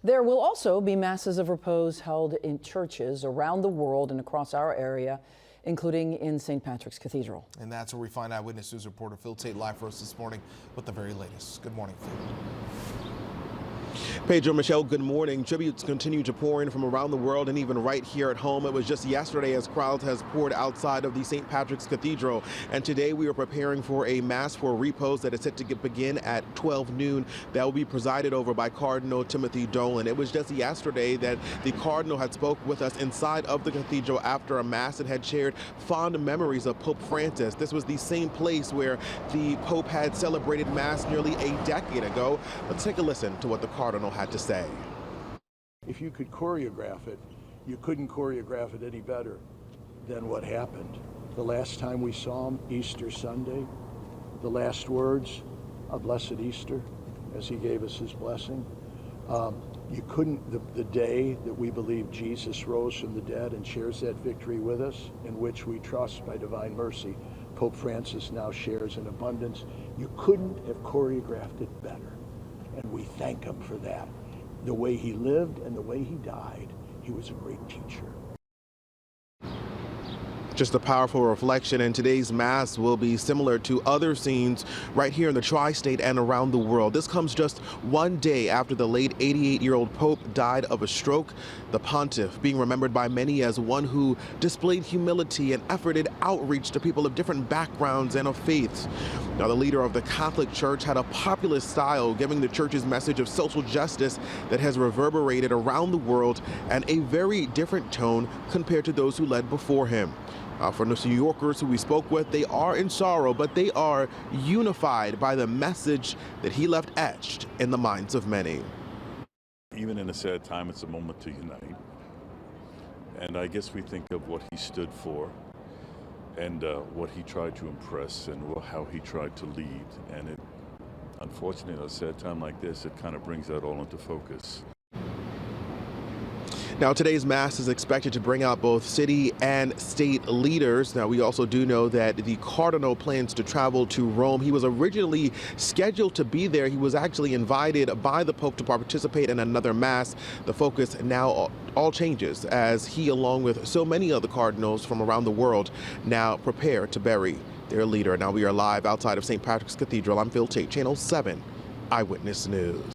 There will also be masses of repose held in churches around the world and across our area, including in St. Patrick's Cathedral. And that's where we find Eyewitness News reporter Phil Taitt live for us this morning with the very latest. Good morning, Phil. Pedro, Michelle, good morning. Tributes continue to pour in from around the world and even right here at home. It was just yesterday as crowds has poured outside of the St. Patrick's Cathedral. And today we are preparing for a mass for repose that is set to begin at 12 noon. That will be presided over by Cardinal Timothy Dolan. It was just yesterday that the Cardinal had spoke with us inside of the cathedral after a mass and had shared fond memories of Pope Francis. This was the same place where the Pope had celebrated mass nearly a decade ago. Let's take a listen to what the Cardinal had to say. If you could choreograph it, you couldn't choreograph it any better than what happened. The last time we saw him, Easter Sunday, the last words, a blessed Easter, as he gave us his blessing. You couldn't, the day that we believe Jesus rose from the dead and shares that victory with us, in which we trust by divine mercy, Pope Francis now shares in abundance. You couldn't have choreographed it better. And we thank him for that. The way he lived and the way he died, he was a great teacher. Just a powerful reflection, and today's mass will be similar to other scenes right here in the tri-state and around the world. This comes just one day after the late 88-year-old Pope died of a stroke. The pontiff being remembered by many as one who displayed humility and efforted outreach to people of different backgrounds and of faiths. Now, the leader of the Catholic Church had a populist style, giving the church's message of social justice that has reverberated around the world, and a very different tone compared to those who led before him. For New Yorkers who we spoke with, they are in sorrow, but they are unified by the message that he left etched in the minds of many. Even in a sad time, it's a moment to unite. And I guess we think of what he stood for and what he tried to impress and how he tried to lead. And it, unfortunately, in a sad time like this, it kind of brings that all into focus. Now, today's mass is expected to bring out both city and state leaders. Now, we also do know that the Cardinal plans to travel to Rome. He was originally scheduled to be there. He was actually invited by the Pope to participate in another mass. The focus now all changes as he, along with so many other cardinals from around the world, now prepare to bury their leader. Now, we are live outside of St. Patrick's Cathedral. I'm Phil Taitt, Channel 7 Eyewitness News.